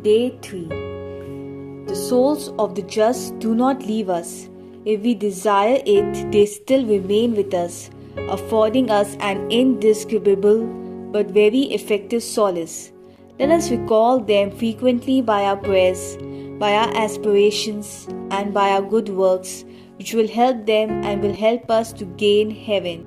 Day 3. The souls of the just do not leave us. If we desire it, they still remain with us, affording us an indescribable but very effective solace. Let us recall them frequently by our prayers, by our aspirations, and by our good works, which will help them and will help us to gain heaven.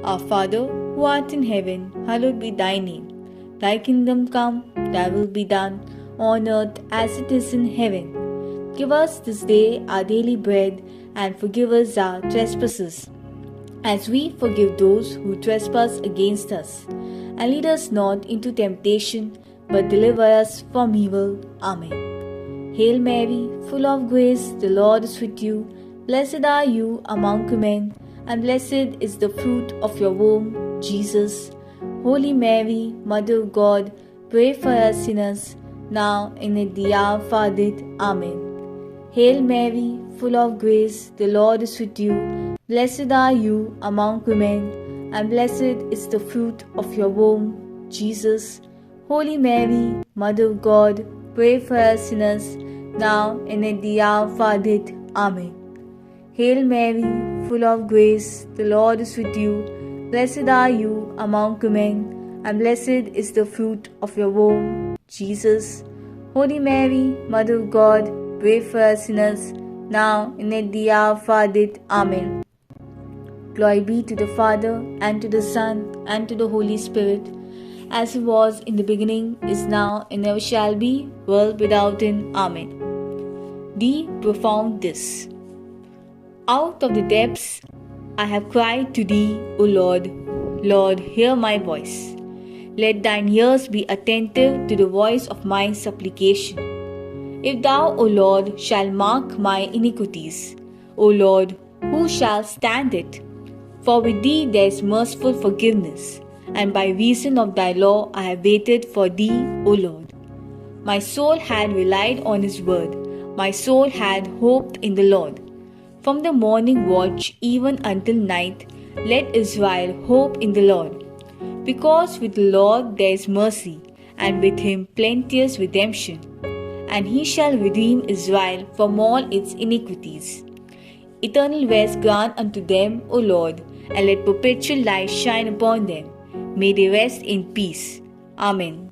Our Father, who art in heaven, hallowed be thy name. Thy kingdom come, thy will be done, on earth as it is in heaven. Give us this day our daily bread, and forgive us our trespasses, as we forgive those who trespass against us. And lead us not into temptation, but deliver us from evil. Amen. Hail Mary, full of grace, the Lord is with you. Blessed are you among women, and blessed is the fruit of your womb, Jesus. Holy Mary, Mother of God, pray for us sinners, now and at the hour of our death. Amen. Hail Mary, full of grace, the Lord is with you. Blessed are you among women, and blessed is the fruit of your womb, Jesus. Holy Mary, Mother of God, pray for us sinners, now and at the hour of our death. Amen. Hail Mary, full of grace, the Lord is with you. Blessed are you among women, and blessed is the fruit of your womb, Jesus. Holy Mary, Mother of God, pray for us sinners, now and at the hour of our death. Amen. Glory be to the Father, and to the Son, and to the Holy Spirit, as it was in the beginning, is now, and ever shall be, world without end. Amen. The profound this. Out of the depths I have cried to thee, O Lord. Lord, hear my voice. Let thine ears be attentive to the voice of my supplication. If thou, O Lord, shalt mark my iniquities, O Lord, who shall stand it? For with thee there is merciful forgiveness, and by reason of thy law I have waited for thee, O Lord. My soul had relied on his word, my soul had hoped in the Lord. From the morning watch even until night, let Israel hope in the Lord. Because with the Lord there is mercy, and with him plenteous redemption. And he shall redeem Israel from all its iniquities. Eternal rest grant unto them, O Lord, and let perpetual light shine upon them. May they rest in peace. Amen.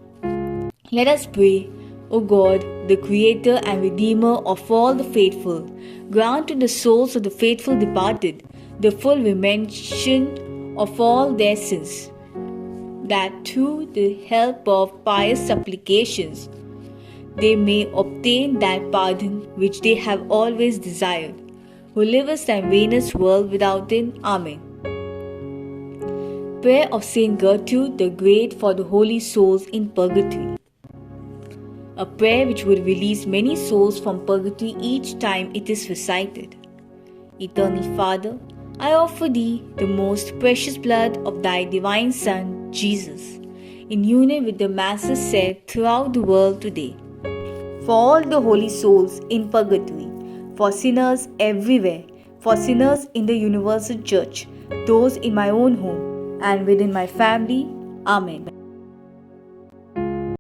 Let us pray. O God, the Creator and Redeemer of all the faithful, grant to the souls of the faithful departed the full remission of all their sins, that through the help of pious supplications they may obtain that pardon which they have always desired, who livest and reignest world without end. Amen. Prayer of Saint Gertrude the Great for the holy souls in purgatory. A prayer which would release many souls from purgatory each time it is recited. Eternal Father, I offer thee the most precious blood of thy divine Son, Jesus, in union with the masses said throughout the world today, for all the holy souls in purgatory, for sinners everywhere, for sinners in the universal church, those in my own home and within my family. Amen.